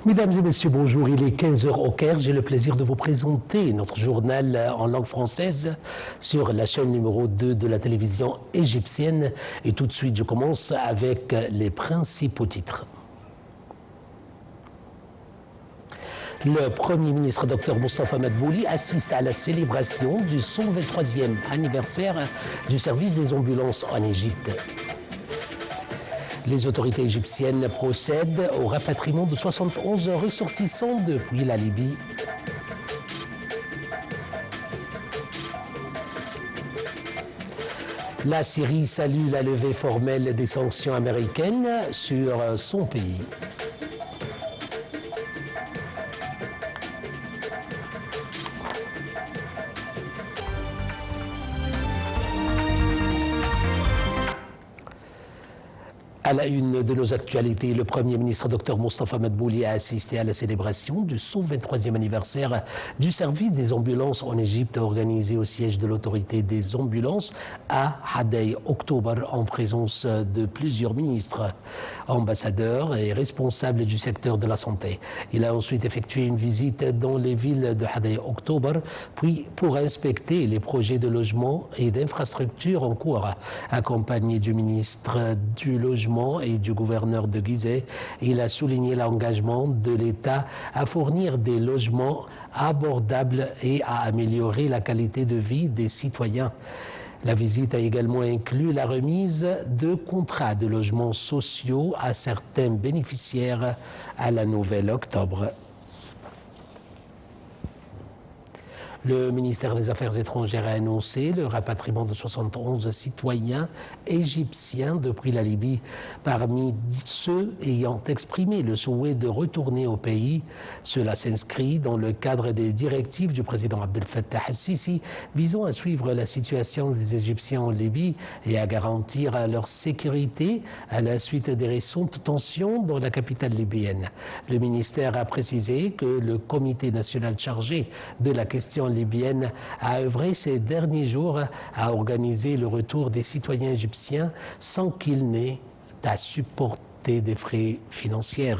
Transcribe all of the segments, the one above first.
Mesdames et messieurs, bonjour. Il est 15 heures au Caire. J'ai le plaisir de vous présenter notre journal en langue française sur la chaîne numéro 2 de la télévision égyptienne. Et tout de suite, je commence avec les principaux titres. Le Premier ministre Dr Moustapha Madbouli assiste à la célébration du 123e anniversaire du service des ambulances en Égypte. Les autorités égyptiennes procèdent au rapatriement de 71 ressortissants depuis la Libye. La Syrie salue la levée formelle des sanctions américaines sur son pays. À la une de nos actualités, le Premier ministre Dr Moustapha Madbouli a assisté à la célébration du 123e anniversaire du service des ambulances en Égypte organisé au siège de l'autorité des ambulances à Hadei October en présence de plusieurs ministres, ambassadeurs et responsables du secteur de la santé. Il a ensuite effectué une visite dans les villes de Hadei October, puis pour inspecter les projets de logement et d'infrastructure en cours, accompagné du ministre du Logement et du gouverneur de Gizeh. Il a souligné l'engagement de l'État à fournir des logements abordables et à améliorer la qualité de vie des citoyens. La visite a également inclus la remise de contrats de logements sociaux à certains bénéficiaires à la Nouvelle Octobre. Le ministère des Affaires étrangères a annoncé le rapatriement de 71 citoyens égyptiens depuis la Libye. Parmi ceux ayant exprimé le souhait de retourner au pays, cela s'inscrit dans le cadre des directives du président Abdel Fattah al-Sisi visant à suivre la situation des Égyptiens en Libye et à garantir leur sécurité à la suite des récentes tensions dans la capitale libyenne. Le ministère a précisé que le comité national chargé de la question libyenne a œuvré ces derniers jours à organiser le retour des citoyens égyptiens sans qu'ils n'aient à supporter des frais financiers.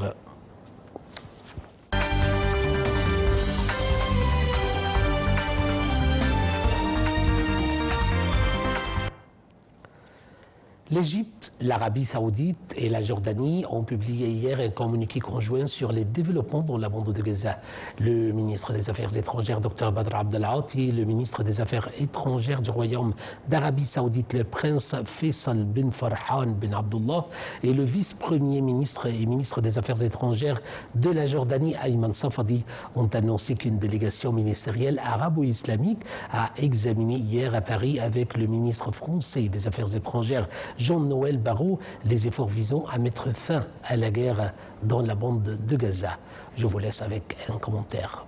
L'Égypte, l'Arabie saoudite et la Jordanie ont publié hier un communiqué conjoint sur les développements dans la bande de Gaza. Le ministre des Affaires étrangères, Dr Badr Abdelghati, le ministre des Affaires étrangères du Royaume d'Arabie saoudite, le prince Faisal bin Farhan bin Abdullah, et le vice-premier ministre et ministre des Affaires étrangères de la Jordanie, Ayman Safadi, ont annoncé qu'une délégation ministérielle arabo-islamique a examiné hier à Paris avec le ministre français des Affaires étrangères, Jean-Noël Barrot, les efforts visant à mettre fin à la guerre dans la bande de Gaza. Je vous laisse avec un commentaire.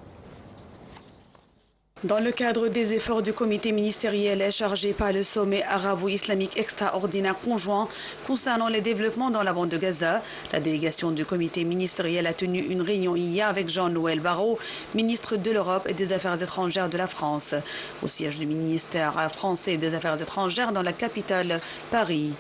Dans le cadre des efforts du comité ministériel chargé par le sommet arabo-islamique extraordinaire conjoint concernant les développements dans la bande de Gaza, la délégation du comité ministériel a tenu une réunion hier avec Jean-Noël Barrot, ministre de l'Europe et des Affaires étrangères de la France, au siège du ministère français des Affaires étrangères dans la capitale, Paris.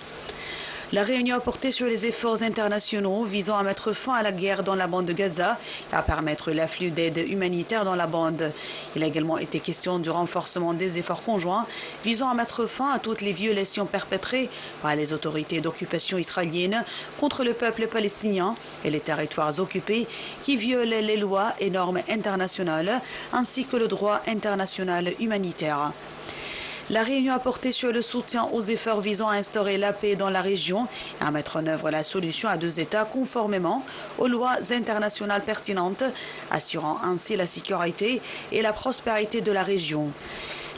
La réunion a porté sur les efforts internationaux visant à mettre fin à la guerre dans la bande de Gaza et à permettre l'afflux d'aide humanitaire dans la bande. Il a également été question du renforcement des efforts conjoints visant à mettre fin à toutes les violations perpétrées par les autorités d'occupation israéliennes contre le peuple palestinien et les territoires occupés qui violent les lois et normes internationales ainsi que le droit international humanitaire. La réunion a porté sur le soutien aux efforts visant à instaurer la paix dans la région et à mettre en œuvre la solution à deux États conformément aux lois internationales pertinentes, assurant ainsi la sécurité et la prospérité de la région.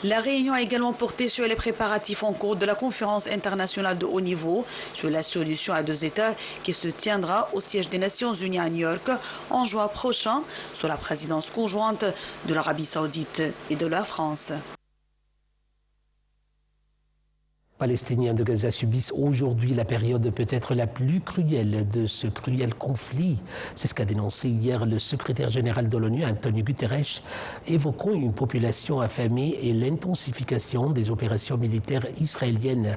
La réunion a également porté sur les préparatifs en cours de la conférence internationale de haut niveau sur la solution à deux États qui se tiendra au siège des Nations Unies à New York en juin prochain sous la présidence conjointe de l'Arabie saoudite et de la France. Palestiniens de Gaza subissent aujourd'hui la période peut-être la plus cruelle de ce cruel conflit. C'est ce qu'a dénoncé hier le secrétaire général de l'ONU, Antonio Guterres, évoquant une population affamée et l'intensification des opérations militaires israéliennes.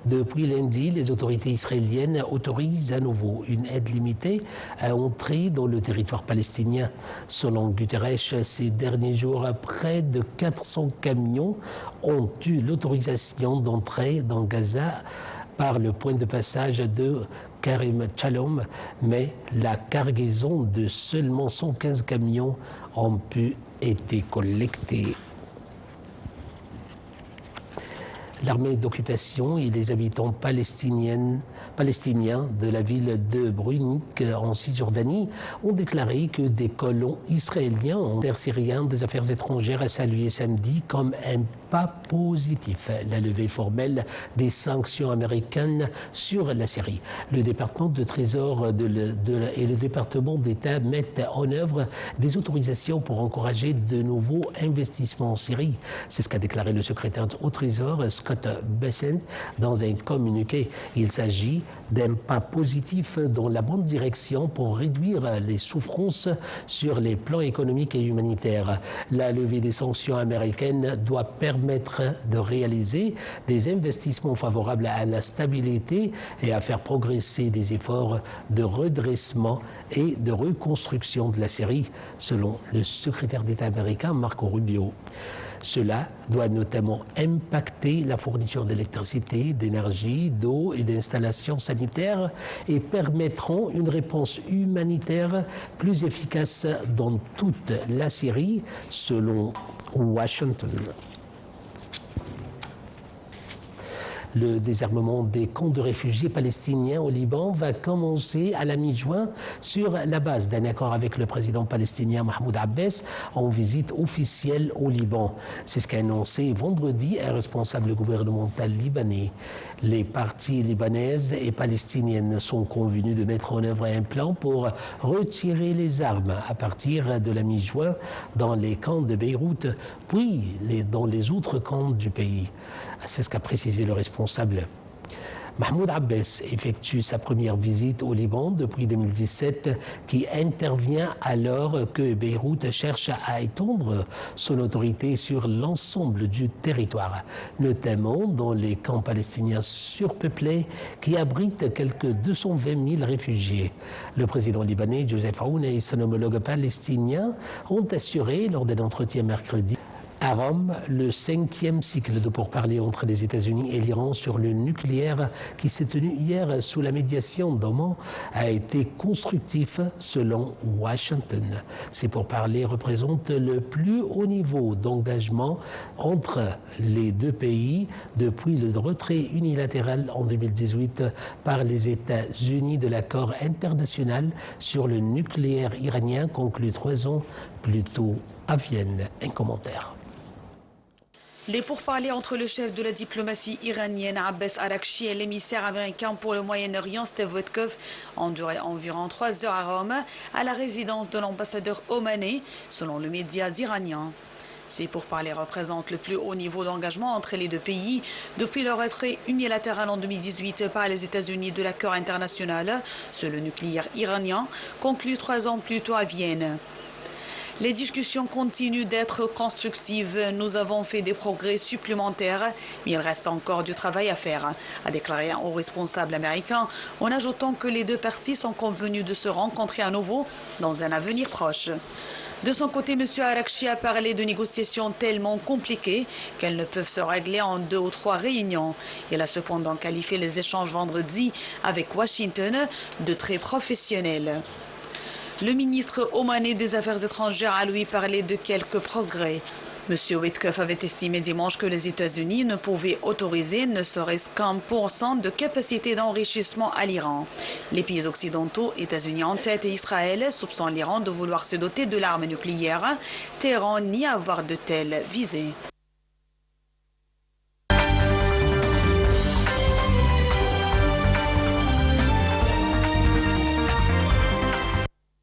Depuis lundi, les autorités israéliennes autorisent à nouveau une aide limitée à entrer dans le territoire palestinien. Selon Guterres, ces derniers jours, près de 400 camions ont eu l'autorisation d'entrer dans Gaza par le point de passage de Karim Shalom, mais la cargaison de seulement 115 camions ont pu être collectée. L'armée d'occupation et les habitants palestiniens de la ville de Brunik en Cisjordanie ont déclaré que des colons israéliens en terre syrien des affaires étrangères a salué samedi comme un pas positif la levée formelle des sanctions américaines sur la Syrie. Le département de Trésor et le département d'État mettent en œuvre des autorisations pour encourager de nouveaux investissements en Syrie. C'est ce qu'a déclaré le secrétaire au Trésor, Scott Bessent, dans un communiqué. Il s'agit d'un pas positif dans la bonne direction pour réduire les souffrances sur les plans économiques et humanitaires. La levée des sanctions américaines doit permettre de réaliser des investissements favorables à la stabilité et à faire progresser des efforts de redressement et de reconstruction de la Syrie, selon le secrétaire d'État américain Marco Rubio. Cela doit notamment impacter la fourniture d'électricité, d'énergie, d'eau et d'installations sanitaires et permettront une réponse humanitaire plus efficace dans toute la Syrie, selon Washington. Le désarmement des camps de réfugiés palestiniens au Liban va commencer à la mi-juin sur la base d'un accord avec le président palestinien Mahmoud Abbas en visite officielle au Liban. C'est ce qu'a annoncé vendredi un responsable gouvernemental libanais. Les parties libanaises et palestiniennes sont convenues de mettre en œuvre un plan pour retirer les armes à partir de la mi-juin dans les camps de Beyrouth, puis dans les autres camps du pays. C'est ce qu'a précisé le responsable. Mahmoud Abbas effectue sa première visite au Liban depuis 2017, qui intervient alors que Beyrouth cherche à étendre son autorité sur l'ensemble du territoire, notamment dans les camps palestiniens surpeuplés qui abritent quelques 220 000 réfugiés. Le président libanais Joseph Aoun et son homologue palestinien ont assuré lors d'un entretien mercredi à Rome, le 5e cycle de pourparlers entre les États-Unis et l'Iran sur le nucléaire qui s'est tenu hier sous la médiation d'Oman a été constructif selon Washington. Ces pourparlers représentent le plus haut niveau d'engagement entre les deux pays depuis le retrait unilatéral en 2018 par les États-Unis de l'accord international sur le nucléaire iranien conclu 3 ans plus tôt à Vienne. Un commentaire. Les pourparlers entre le chef de la diplomatie iranienne Abbas Araghchi et l'émissaire américain pour le Moyen-Orient Steve Witkoff ont duré environ 3 heures à Rome, à la résidence de l'ambassadeur omanais, selon les médias iraniens. Ces pourparlers représentent le plus haut niveau d'engagement entre les deux pays depuis leur retrait unilatéral en 2018 par les États-Unis de l'accord international sur le nucléaire iranien, conclu 3 ans plus tôt à Vienne. Les discussions continuent d'être constructives. Nous avons fait des progrès supplémentaires, mais il reste encore du travail à faire, a déclaré un haut responsable américain, en ajoutant que les deux parties sont convenues de se rencontrer à nouveau dans un avenir proche. De son côté, M. Araghchi a parlé de négociations tellement compliquées qu'elles ne peuvent se régler en 2 ou 3 réunions. Il a cependant qualifié les échanges vendredi avec Washington de très professionnels. Le ministre omanais des Affaires étrangères a lui parlé de quelques progrès. M. Witkoff avait estimé dimanche que les États-Unis ne pouvaient autoriser ne serait-ce qu'1% de capacité d'enrichissement à l'Iran. Les pays occidentaux, États-Unis en tête et Israël, soupçonnent l'Iran de vouloir se doter de l'arme nucléaire. Téhéran nie avoir de telles visées.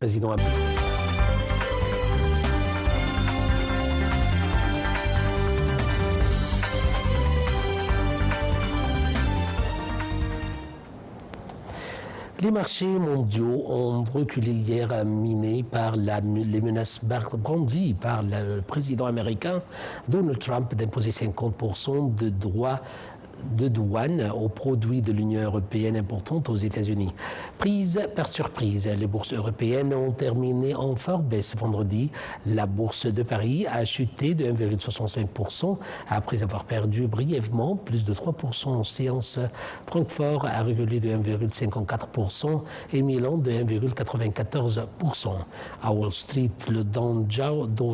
Président Abbas. Les marchés mondiaux ont reculé hier à mi-mai par les menaces brandies par le président américain Donald Trump d'imposer 50% de droits de douane aux produits de l'Union européenne importantes aux États-Unis. Prise par surprise, les bourses européennes ont terminé en forte baisse vendredi. La bourse de Paris a chuté de 1,65% après avoir perdu brièvement plus de 3% en séance. Francfort a reculé de 1,54% et Milan de 1,94%. À Wall Street, le Dow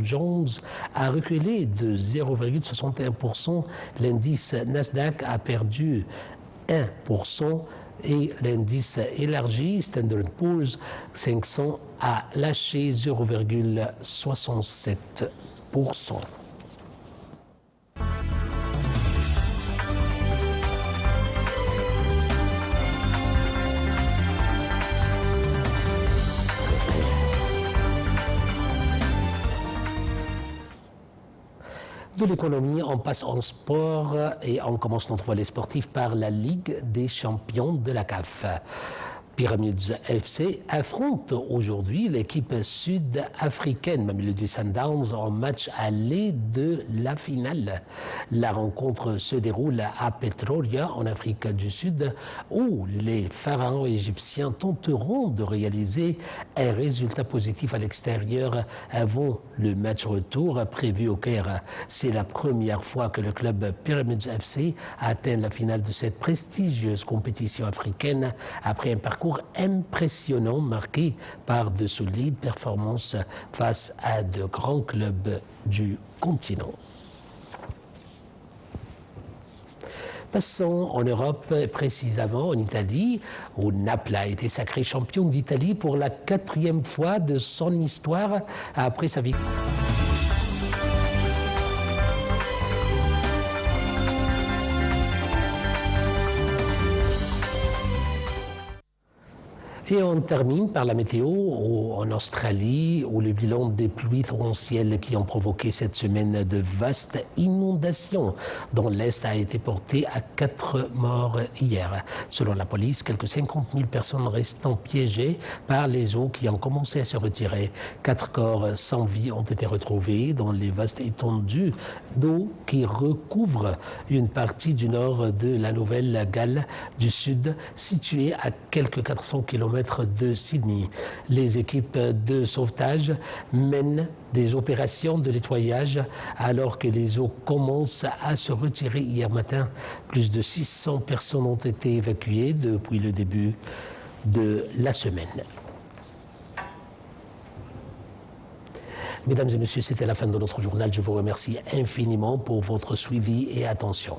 Jones a reculé de 0,61%. L'indice Nasdaq a perdu 1% et l'indice élargi Standard Poor's 500 a lâché 0,67%. De l'économie, on passe en sport et on commence notre volet sportif par la Ligue des champions de la CAF. Pyramids FC affronte aujourd'hui l'équipe sud-africaine Mamelodi Sundowns en match aller de la finale. La rencontre se déroule à Pretoria, en Afrique du Sud, où les pharaons égyptiens tenteront de réaliser un résultat positif à l'extérieur avant le match retour prévu au Caire. C'est la première fois que le club Pyramids FC atteint la finale de cette prestigieuse compétition africaine après un parcours impressionnant marqué par de solides performances face à de grands clubs du continent. Passons en Europe, précisément en Italie, où Naples a été sacré champion d'Italie pour la 4e fois de son histoire après sa victoire. Et on termine par la météo en Australie, où le bilan des pluies torrentielles qui ont provoqué cette semaine de vastes inondations dans l'Est a été porté à 4 morts hier. Selon la police, quelques 50 000 personnes restant piégées par les eaux qui ont commencé à se retirer. 4 corps sans vie ont été retrouvés dans les vastes étendues d'eau qui recouvrent une partie du nord de la Nouvelle-Galles du Sud, située à quelques 400 km de Sydney. Les équipes de sauvetage mènent des opérations de nettoyage alors que les eaux commencent à se retirer hier matin. Plus de 600 personnes ont été évacuées depuis le début de la semaine. Mesdames et messieurs, c'était la fin de notre journal. Je vous remercie infiniment pour votre suivi et attention.